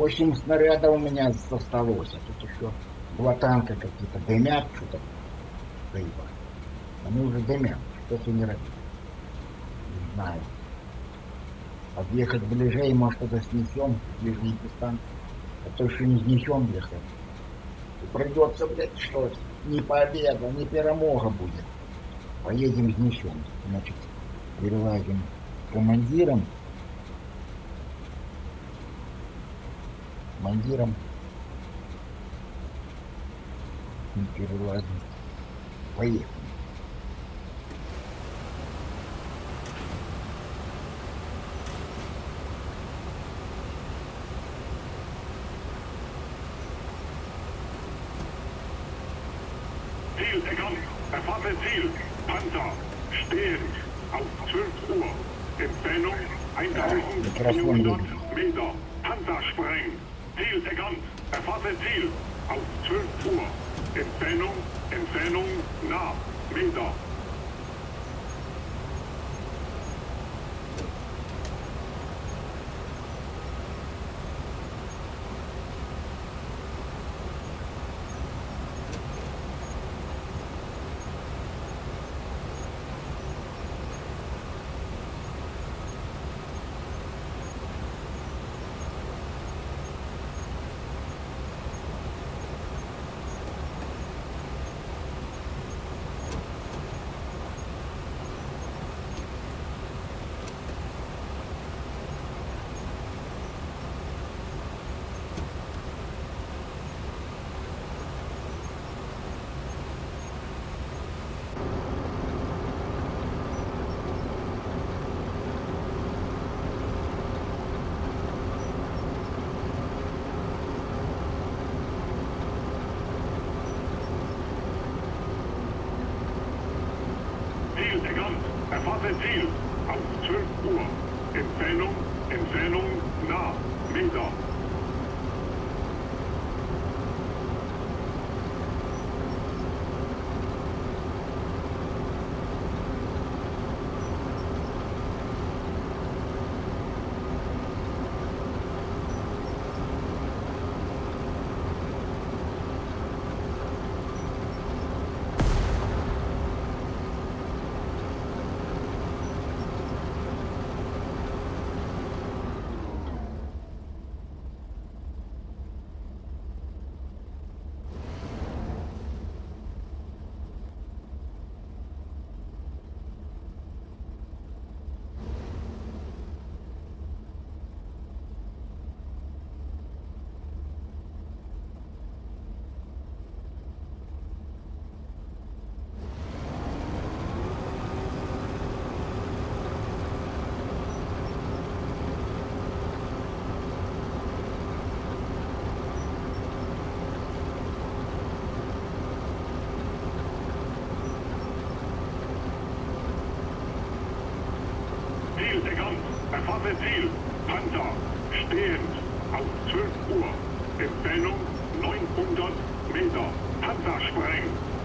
8 снарядов у меня осталось, а тут еще 2 танка какие-то дымят, что-то заебали. Они уже дымят, что-то не родят. Не знаю. Подъехать ближе, может, это снесем, ближний дистанции. А то еще не снесем, блядь. И придется, блядь, что не победа, не перемога будет. Поедем снесем. Значит, перелазим к командирам. Командирам перелазим. Поехали. Ziel erkannt. Erfasste Ziel. Panzer. Stehend. Auf 12 Uhr. Entfernung 1100 Meter. Panzer sprengen. Ziel erkannt. Erfasste Ziel. Auf 12 Uhr. Entfernung nah. Meter. Ziel erkannt. Erfasste Ziel. Auf 12 Uhr. Entfernung nah. Meter. Ziel erkannt. Erfasste Ziel. Panzer. Stehend. Auf 12 Uhr. Entfernung 900 Meter. Panzer sprengen.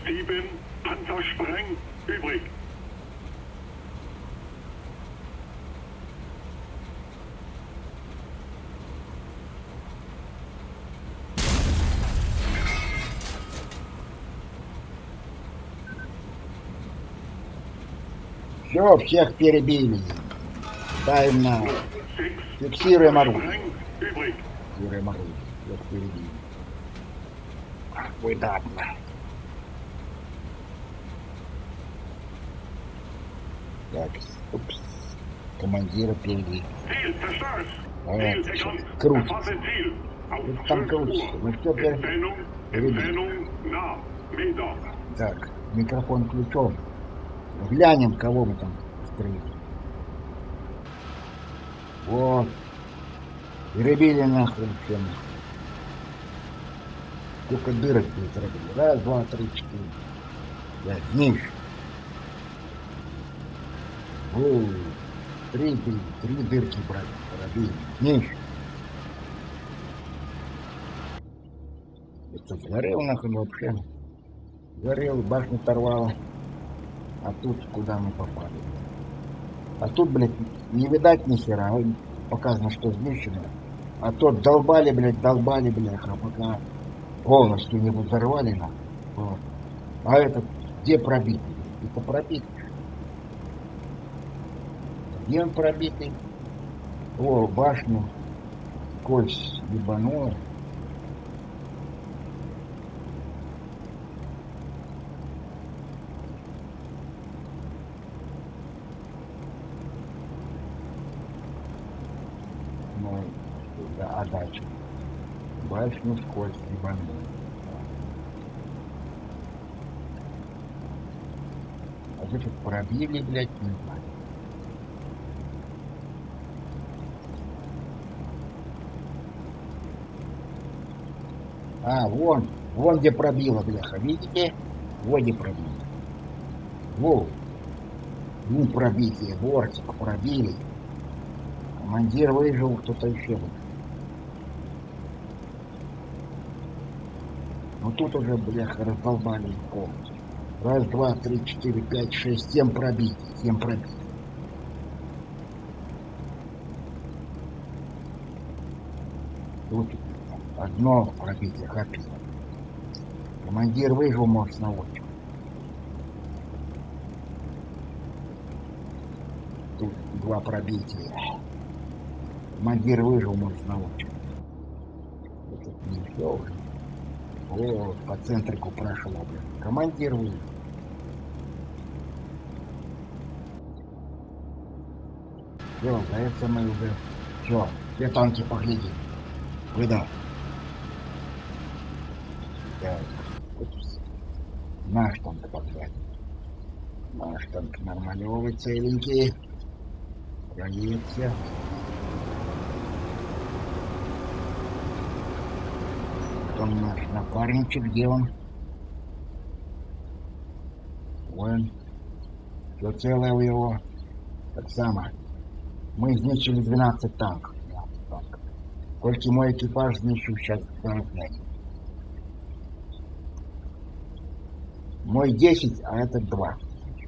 7 Panzerspreng übrig. Все, всех перебили. Ставим на... 6 Фиксируем оружие. Panzerspreng übrig. Фиксируем оружие. Всех перебили. Выдатно. Так, упс. Командира перебили. Ziel zerstört. Ja, Ziel erkannt. крутится. Erfasst Ziel. Auf Вот там 12 крутится. Uhr. Ну что теперь? Entfernung nah. Meter. Так, микрофон включен. Глянем, кого мы там стреляем. Вот. Перебили нахрен все нахрен. Сколько дырок здесь пробили. Раз, два, три, четыре. Пять. Ниже. О, три дырки пробили. Ниже. Это сгорел нахрен вообще. Горел, башню оторвало. А тут куда мы попали? А тут, блядь, не видать ни хера. Показано, что сбивчено. А тут долбали, бляха, пока полностью не взорвали нам. Вот. А этот где пробитый? Это пробитый. Где он пробитый? О, башню скользь ебанула. А дальше башню скользь ебанула. А значит пробили, блядь, не знаю. А, вон где пробило, бляха, видите? Вот где пробило. Во, ну пробитие, бортик пробили. Командир выжил, кто-то еще был. Ну тут уже, бляха, раздолбали полностью. Раз, два, три, четыре, пять, шесть, 7 пробитий, 7 пробитий. Тут одно пробитие, хапи. Командир выжил, может, на очередь. Тут 2 пробития. Командир выжил, может, на очередь. Это не все уже. О, по центрику прошло, блин. Командир выжил. Все, за это мы уже... Все танки поглядим. Куда? Так, упс. Наш танк поглядим. Наш танк нормалевый, целенький. Проедься. Потом наш напарничек, где он? Вон. Все целое у его. Так само. Мы изничили 12 танков. Только мой экипаж знищив сейчас 25. Мой 10, а этот 2.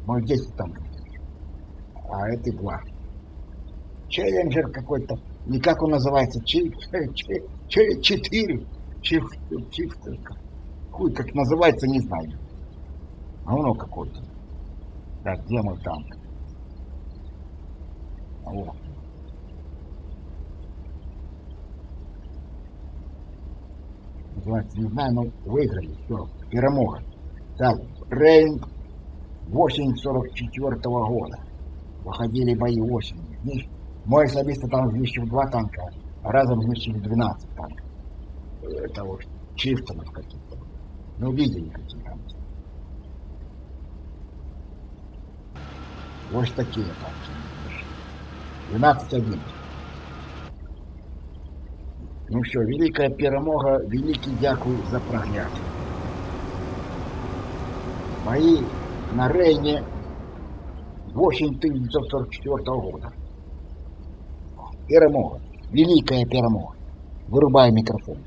Мой 10 танков. А это 2. Челленджер какой-то. Не как он называется. 4. Чифт. Хуй как называется, не знаю. Говно какое-то. Так, где мой танк? О. Называется, не знаю, но выиграли. Все, перемога. Так, рейтинг 8/44 года. Выходили бои осенью. Мой особисто там знищил 2 танка, а разом знищили 12 танков. Это вот чифтонов каких-то. Ну, видели какие там. Вот такие танки. 12-1. Ну все, великая перемога, великий дякую за прогляд. Мои на Рейне 1944 года. Перемога. Великая перемога. Вырубай микрофон.